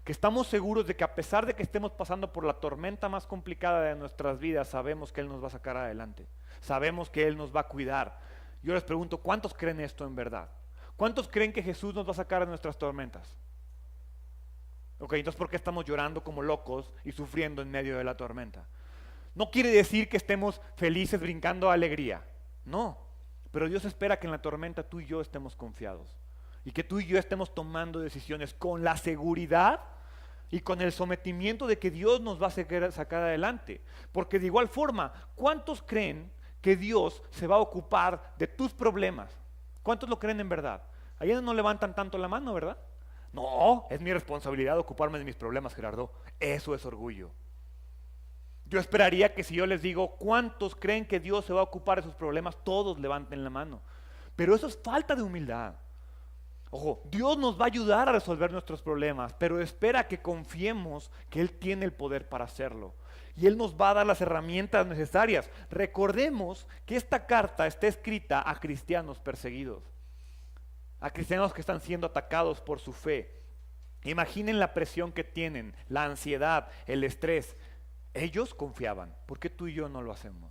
Que estamos seguros de que a pesar de que estemos pasando por la tormenta más complicada de nuestras vidas, sabemos que Él nos va a sacar adelante. Sabemos que Él nos va a cuidar. Yo les pregunto, ¿cuántos creen esto en verdad? ¿Cuántos creen que Jesús nos va a sacar de nuestras tormentas? Ok, entonces ¿por qué estamos llorando como locos y sufriendo en medio de la tormenta? No quiere decir que estemos felices brincando de alegría, no. Pero Dios espera que en la tormenta tú y yo estemos confiados y que tú y yo estemos tomando decisiones con la seguridad y con el sometimiento de que Dios nos va a sacar adelante. Porque de igual forma, ¿cuántos creen que Dios se va a ocupar de tus problemas? ¿Cuántos lo creen en verdad? Allá no levantan tanto la mano, ¿verdad? No, es mi responsabilidad ocuparme de mis problemas, Gerardo. Eso es orgullo. Yo esperaría que si yo les digo, ¿cuántos creen que Dios se va a ocupar de sus problemas? Todos levanten la mano. Pero eso es falta de humildad. Ojo, Dios nos va a ayudar a resolver nuestros problemas, pero espera que confiemos que Él tiene el poder para hacerlo. Y Él nos va a dar las herramientas necesarias. Recordemos que esta carta está escrita a cristianos perseguidos, a cristianos que están siendo atacados por su fe. Imaginen la presión que tienen, la ansiedad, el estrés. Ellos confiaban. ¿Por qué tú y yo no lo hacemos?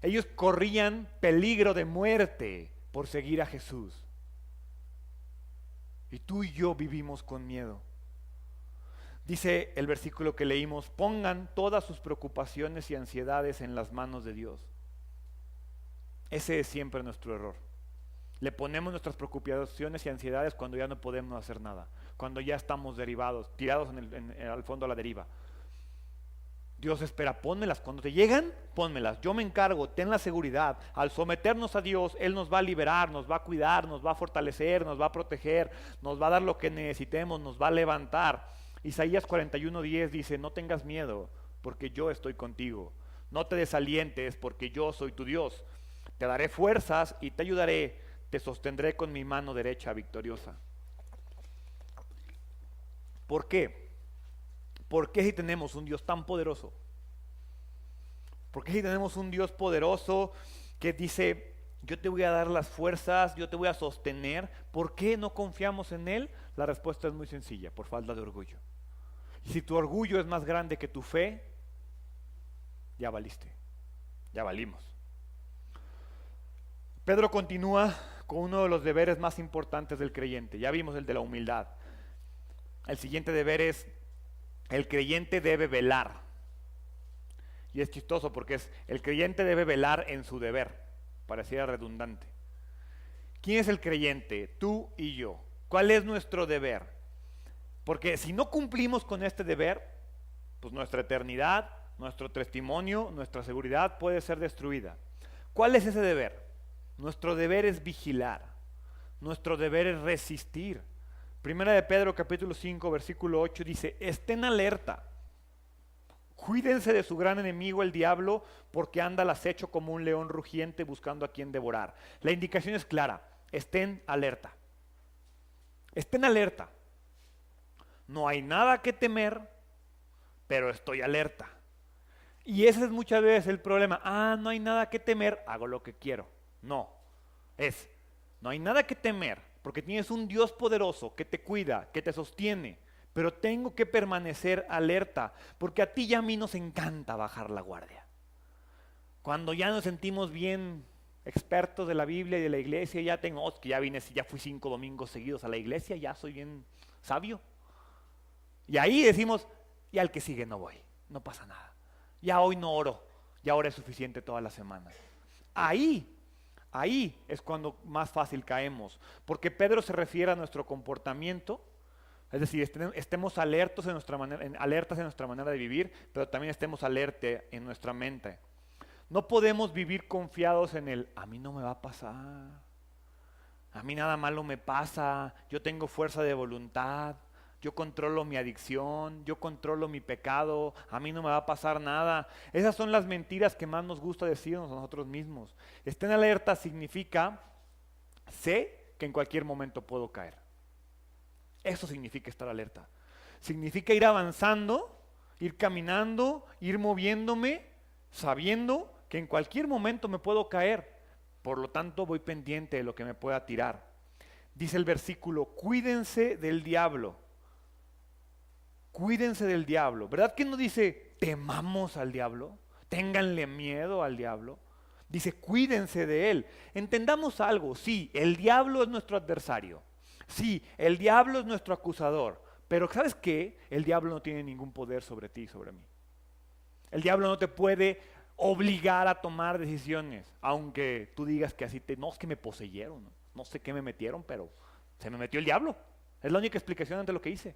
Ellos corrían peligro de muerte por seguir a Jesús. Y tú y yo vivimos con miedo. Dice el versículo que leímos, pongan todas sus preocupaciones y ansiedades en las manos de Dios. Ese es siempre nuestro error. Le ponemos nuestras preocupaciones y ansiedades cuando ya no podemos hacer nada, cuando ya estamos derivados, tirados al fondo a la deriva. Dios espera, pónmelas, cuando te llegan, pónmelas, yo me encargo, ten la seguridad. Al someternos a Dios, Él nos va a liberar, nos va a cuidar, nos va a fortalecer, nos va a proteger, nos va a dar lo que necesitemos, nos va a levantar. Isaías 41:10 dice, no tengas miedo, porque yo estoy contigo. No te desalientes, porque yo soy tu Dios. Te daré fuerzas y te ayudaré, te sostendré con mi mano derecha victoriosa. ¿Por qué? ¿Por qué si tenemos un Dios tan poderoso? ¿Por qué si tenemos un Dios poderoso que dice, yo te voy a dar las fuerzas, yo te voy a sostener? ¿Por qué no confiamos en Él? La respuesta es muy sencilla, por falta de orgullo. Y si tu orgullo es más grande que tu fe, ya valiste, ya valimos. Pedro continúa con uno de los deberes más importantes del creyente. Ya vimos el de la humildad. El siguiente deber es, el creyente debe velar. Y es chistoso porque el creyente debe velar en su deber. Pareciera redundante. ¿Quién es el creyente? Tú y yo. ¿Cuál es nuestro deber? Porque si no cumplimos con este deber, pues nuestra eternidad, nuestro testimonio, nuestra seguridad puede ser destruida. ¿Cuál es ese deber? Nuestro deber es vigilar. Nuestro deber es resistir. Primera de Pedro capítulo 5 versículo 8 dice, estén alerta, cuídense de su gran enemigo el diablo, porque anda al acecho como un león rugiente buscando a quien devorar. La indicación es clara, estén alerta. Estén alerta. No hay nada que temer, pero estoy alerta. Y ese es muchas veces el problema. No hay nada que temer, hago lo que quiero. No, no hay nada que temer. Porque tienes un Dios poderoso que te cuida, que te sostiene, pero tengo que permanecer alerta, porque a ti y a mí nos encanta bajar la guardia. Cuando ya nos sentimos bien expertos de la Biblia y de la iglesia, ya que ya fui 5 domingos seguidos a la iglesia, ya soy bien sabio. Y ahí decimos, y al que sigue no voy, no pasa nada. Ya hoy no oro, ya ahora es suficiente toda la semana. Ahí es cuando más fácil caemos, porque Pedro se refiere a nuestro comportamiento, es decir, estemos alertas en nuestra manera de vivir, pero también estemos alerta en nuestra mente. No podemos vivir confiados en a mí no me va a pasar, a mí nada malo me pasa, yo tengo fuerza de voluntad, yo controlo mi adicción, yo controlo mi pecado, a mí no me va a pasar nada. Esas son las mentiras que más nos gusta decirnos a nosotros mismos. Estar en alerta significa, sé que en cualquier momento puedo caer. Eso significa estar alerta. Significa ir avanzando, ir caminando, ir moviéndome, sabiendo que en cualquier momento me puedo caer. Por lo tanto, voy pendiente de lo que me pueda tirar. Dice el versículo, cuídense del diablo. Cuídense del diablo. ¿Verdad que no dice temamos al diablo? Ténganle miedo al diablo. Dice cuídense de él. Entendamos algo, sí, el diablo es nuestro adversario. Sí, el diablo es nuestro acusador. Pero ¿sabes qué? El diablo no tiene ningún poder sobre ti y sobre mí. El diablo no te puede obligar a tomar decisiones, aunque tú digas que así no, es que me poseyeron, no sé qué me metieron, pero se me metió el diablo. Es la única explicación ante lo que hice.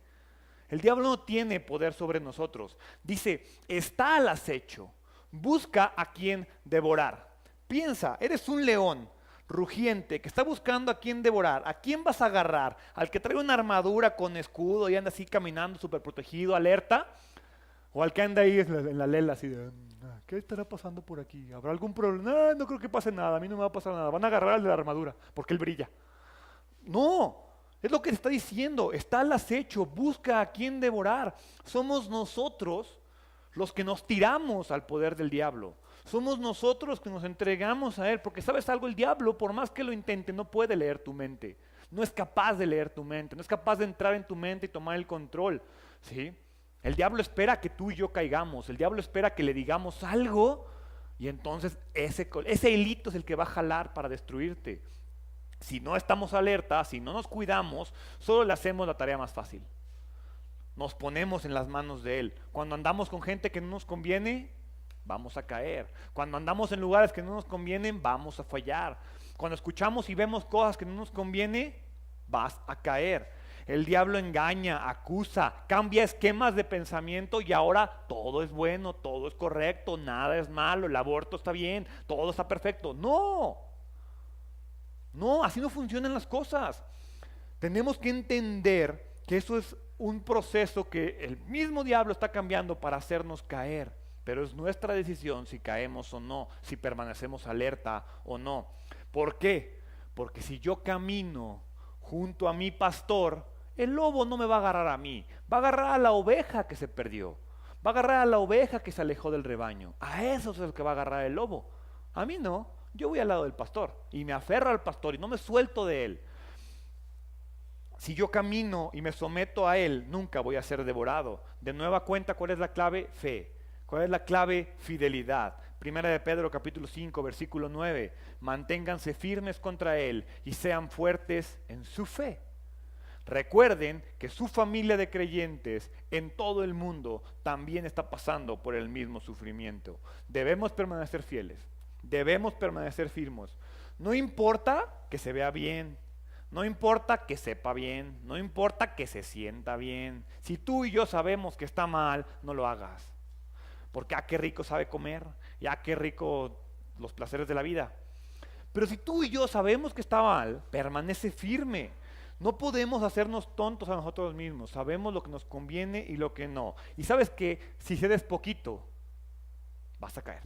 El diablo no tiene poder sobre nosotros. Dice, está al acecho, busca a quien devorar. Piensa, eres un león rugiente que está buscando a quien devorar. ¿A quién vas a agarrar? ¿Al que trae una armadura con escudo y anda así caminando súper protegido, alerta? ¿O al que anda ahí en la lela así de, ¿qué estará pasando por aquí? ¿Habrá algún problema? No, no creo que pase nada, a mí no me va a pasar nada. Van a agarrar al de la armadura porque él brilla. No, es lo que está diciendo, está al acecho, busca a quien devorar. Somos nosotros los que nos tiramos al poder del diablo. Somos nosotros que nos entregamos a él, porque sabes algo, el diablo, por más que lo intente, no puede leer tu mente. No es capaz de leer tu mente, no es capaz de entrar en tu mente y tomar el control, ¿sí? El diablo espera que tú y yo caigamos, el diablo espera que le digamos algo y entonces ese hilito es el que va a jalar para destruirte. Si no estamos alerta, si no nos cuidamos, solo le hacemos la tarea más fácil. Nos ponemos en las manos de él. Cuando andamos con gente que no nos conviene, vamos a caer. Cuando andamos en lugares que no nos convienen, vamos a fallar. Cuando escuchamos y vemos cosas que no nos conviene, vas a caer. El diablo engaña, acusa, cambia esquemas de pensamiento y ahora todo es bueno, todo es correcto, nada es malo, el aborto está bien, todo está perfecto. No, así no funcionan las cosas. Tenemos que entender que eso es un proceso que el mismo diablo está cambiando para hacernos caer. Pero es nuestra decisión si caemos o no, si permanecemos alerta o no. ¿Por qué? Porque si yo camino junto a mi pastor, el lobo no me va a agarrar a mí, va a agarrar a la oveja que se perdió, va a agarrar a la oveja que se alejó del rebaño. A eso es el que va a agarrar el lobo. A mí no, yo voy al lado del pastor y me aferro al pastor y no me suelto de él. Si yo camino y me someto a él, nunca voy a ser devorado. De nueva cuenta, ¿cuál es la clave? Fe. ¿Cuál es la clave? Fidelidad. Primera de Pedro capítulo 5 versículo 9. Manténganse firmes contra él y sean fuertes en su fe. Recuerden que su familia de creyentes en todo el mundo también está pasando por el mismo sufrimiento. Debemos permanecer fieles. Debemos permanecer firmes. No importa que se vea bien. No importa que sepa bien. No importa que se sienta bien. Si tú y yo sabemos que está mal, no lo hagas. Porque qué rico sabe comer, qué rico los placeres de la vida. Pero si tú y yo sabemos que está mal, permanece firme. No podemos hacernos tontos a nosotros mismos. Sabemos lo que nos conviene y lo que no. Y sabes que si cedes poquito, vas a caer.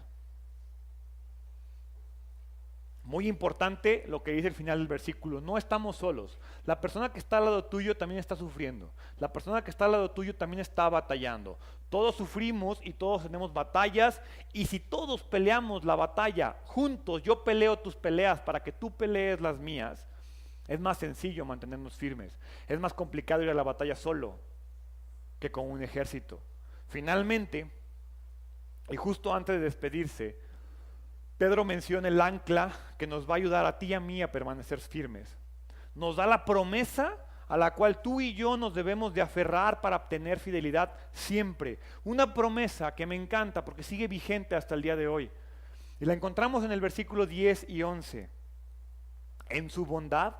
Muy importante lo que dice el final del versículo, no estamos solos. La persona que está al lado tuyo también está sufriendo. La persona que está al lado tuyo también está batallando. Todos sufrimos y todos tenemos batallas, y si todos peleamos la batalla juntos, yo peleo tus peleas para que tú pelees las mías, es más sencillo mantenernos firmes. Es más complicado ir a la batalla solo que con un ejército. Finalmente, y justo antes de despedirse, Pedro menciona el ancla que nos va a ayudar a ti y a mí a permanecer firmes. Nos da la promesa a la cual tú y yo nos debemos de aferrar para obtener fidelidad siempre. Una promesa que me encanta porque sigue vigente hasta el día de hoy. Y la encontramos en el versículo 10 y 11. En su bondad,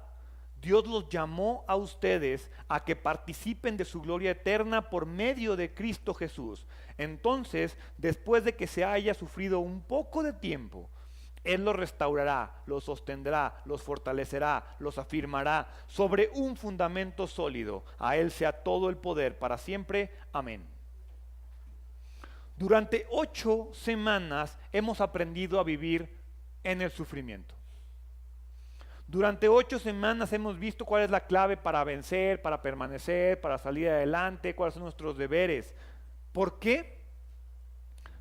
Dios los llamó a ustedes a que participen de su gloria eterna por medio de Cristo Jesús. Entonces, después de que se haya sufrido un poco de tiempo, Él los restaurará, los sostendrá, los fortalecerá, los afirmará sobre un fundamento sólido. A Él sea todo el poder para siempre. Amén. Durante 8 semanas hemos aprendido a vivir en el sufrimiento. Durante 8 semanas hemos visto cuál es la clave para vencer, para permanecer, para salir adelante, cuáles son nuestros deberes. ¿Por qué?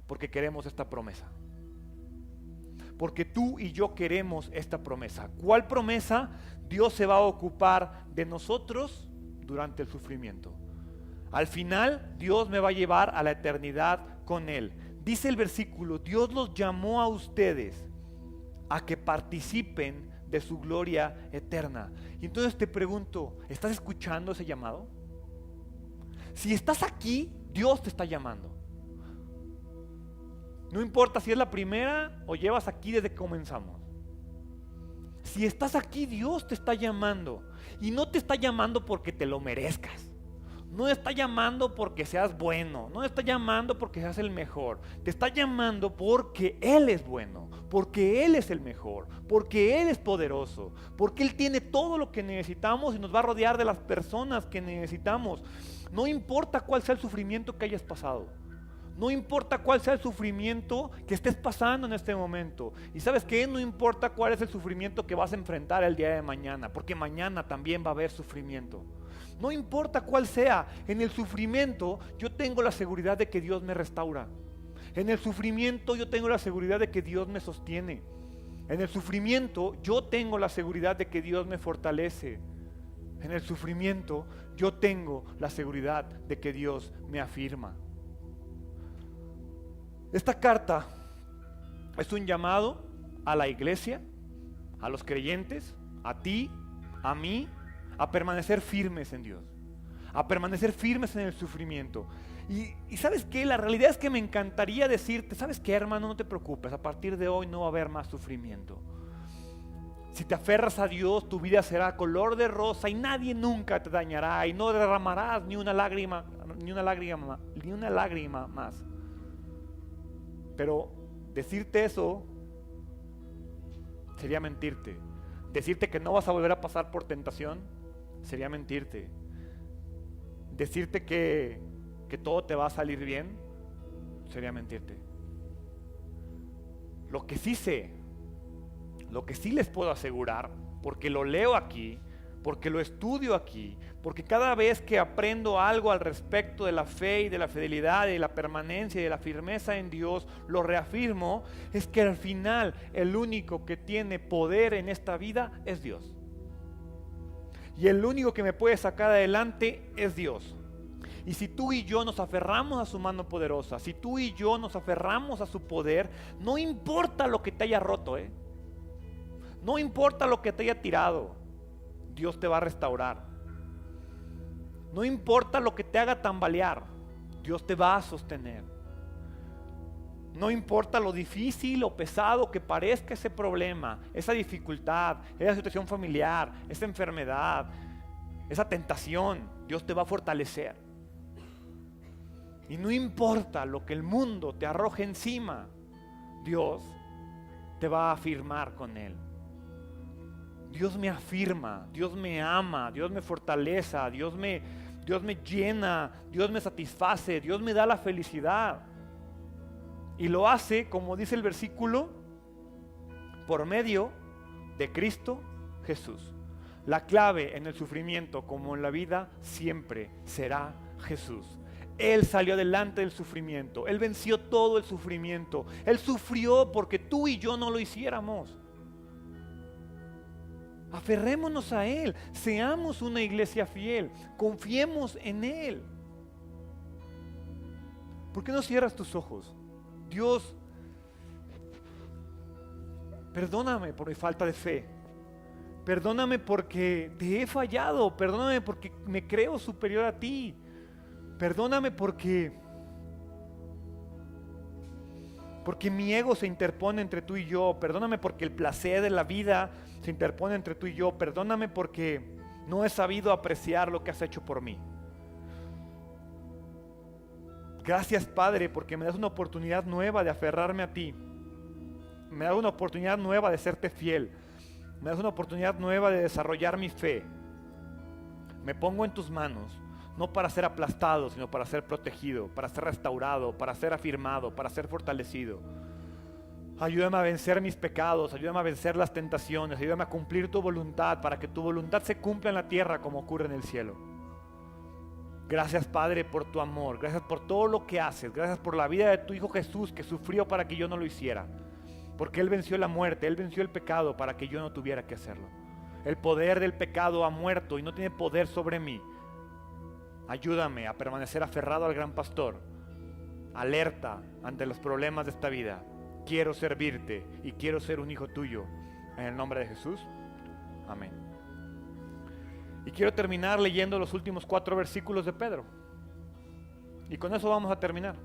Porque queremos esta promesa. Porque tú y yo queremos esta promesa. ¿Cuál promesa? Dios se va a ocupar de nosotros durante el sufrimiento. Al final, Dios me va a llevar a la eternidad con Él. Dice el versículo, Dios los llamó a ustedes a que participen de su gloria eterna. Y entonces te pregunto, ¿estás escuchando ese llamado? Si estás aquí, Dios te está llamando. No importa si es la primera o llevas aquí desde que comenzamos. Si estás aquí, Dios te está llamando. Y no te está llamando porque te lo merezcas. No está llamando porque seas bueno. No está llamando porque seas el mejor. Te está llamando porque Él es bueno. Porque Él es el mejor. Porque Él es poderoso. Porque Él tiene todo lo que necesitamos y nos va a rodear de las personas que necesitamos. No importa cuál sea el sufrimiento que hayas pasado. No importa cuál sea el sufrimiento que estés pasando en este momento. Y ¿sabes qué? No importa cuál es el sufrimiento que vas a enfrentar el día de mañana, porque mañana también va a haber sufrimiento. No importa cuál sea, en el sufrimiento yo tengo la seguridad de que Dios me restaura. En el sufrimiento yo tengo la seguridad de que Dios me sostiene. En el sufrimiento yo tengo la seguridad de que Dios me fortalece. En el sufrimiento yo tengo la seguridad de que Dios me afirma. Esta carta es un llamado a la iglesia, a los creyentes, a ti, a mí, a permanecer firmes en Dios, a permanecer firmes en el sufrimiento. Y ¿sabes qué? La realidad es que me encantaría decirte, ¿sabes qué, hermano? No te preocupes, a partir de hoy no va a haber más sufrimiento. Si te aferras a Dios, tu vida será color de rosa y nadie nunca te dañará y no derramarás ni una lágrima más. Pero decirte eso sería mentirte. Decirte que no vas a volver a pasar por tentación sería mentirte. Decirte que todo te va a salir bien sería mentirte. Lo que sí sé, lo que sí les puedo asegurar, porque lo leo aquí, porque lo estudio aquí, porque cada vez que aprendo algo al respecto de la fe y de la fidelidad y de la permanencia y de la firmeza en Dios, lo reafirmo, es que al final el único que tiene poder en esta vida es Dios. Y el único que me puede sacar adelante es Dios. Y si tú y yo nos aferramos a su mano poderosa, si tú y yo nos aferramos a su poder, no importa lo que te haya roto, no importa lo que te haya tirado, Dios te va a restaurar. No importa lo que te haga tambalear, Dios te va a sostener. No importa lo difícil o pesado que parezca ese problema, esa dificultad, esa situación familiar, esa enfermedad, esa tentación, Dios te va a fortalecer. Y no importa lo que el mundo te arroje encima, Dios te va a afirmar con Él. Dios me afirma, Dios me ama, Dios me fortalece, Dios me llena, Dios me satisface, Dios me da la felicidad. Y lo hace, como dice el versículo, por medio de Cristo Jesús. La clave en el sufrimiento como en la vida siempre será Jesús. Él salió adelante del sufrimiento, Él venció todo el sufrimiento, Él sufrió porque tú y yo no lo hiciéramos. Aferrémonos a Él, seamos una iglesia fiel, confiemos en Él. ¿Por qué no cierras tus ojos? Dios, perdóname por mi falta de fe, perdóname porque te he fallado, perdóname porque me creo superior a ti, perdóname porque mi ego se interpone entre tú y yo, perdóname porque el placer de la vida se interpone entre tú y yo, perdóname porque no he sabido apreciar lo que has hecho por mí. Gracias, Padre, porque me das una oportunidad nueva de aferrarme a ti Me das una oportunidad nueva de serte fiel. Me das una oportunidad nueva de desarrollar mi fe. Me pongo en tus manos, no para ser aplastado, sino para ser protegido, para ser restaurado, para ser afirmado, para ser fortalecido. Ayúdame a vencer mis pecados, ayúdame a vencer las tentaciones, ayúdame a cumplir tu voluntad, para que tu voluntad se cumpla en la tierra como ocurre en el cielo. Gracias, Padre, por tu amor, gracias por todo lo que haces, gracias por la vida de tu Hijo Jesús, que sufrió para que yo no lo hiciera, porque Él venció la muerte, Él venció el pecado para que yo no tuviera que hacerlo. El poder del pecado ha muerto y no tiene poder sobre mí. Ayúdame a permanecer aferrado al gran pastor, alerta ante los problemas de esta vida. Quiero servirte y quiero ser un hijo tuyo. En el nombre de Jesús. Amén. Y quiero terminar leyendo los últimos 4 versículos de Pedro. Y con eso vamos a terminar.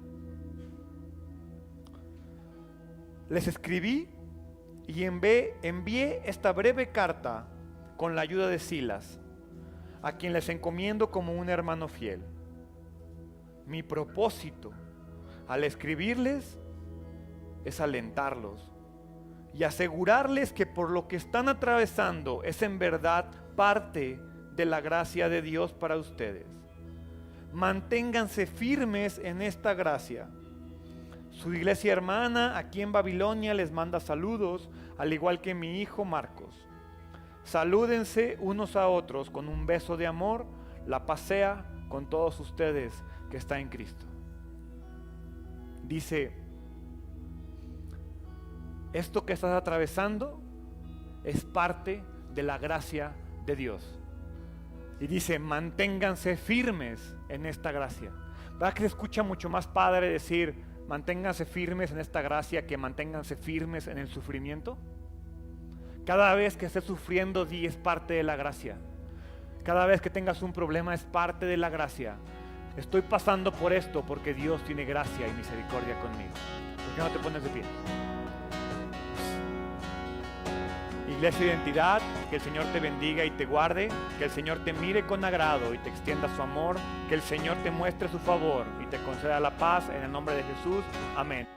Les escribí y envié esta breve carta con la ayuda de Silas, a quien les encomiendo como un hermano fiel. Mi propósito al escribirles es alentarlos y asegurarles que por lo que están atravesando es en verdad parte de la gracia de Dios para ustedes. Manténganse firmes en esta gracia. Su iglesia hermana aquí en Babilonia les manda saludos, al igual que mi hijo Marcos. Salúdense unos a otros con un beso de amor. La paz sea con todos ustedes que está en Cristo. Dice, esto que estás atravesando es parte de la gracia de Dios. Y dice, manténganse firmes en esta gracia. ¿Verdad que se escucha mucho más padre decir, manténganse firmes en esta gracia, que manténganse firmes en el sufrimiento? Cada vez que estés sufriendo, di, es parte de la gracia. Cada vez que tengas un problema, es parte de la gracia. Estoy pasando por esto porque Dios tiene gracia y misericordia conmigo. ¿Por qué no te pones de pie? Iglesia Identidad, que el Señor te bendiga y te guarde, que el Señor te mire con agrado y te extienda su amor, que el Señor te muestre su favor y te conceda la paz en el nombre de Jesús. Amén.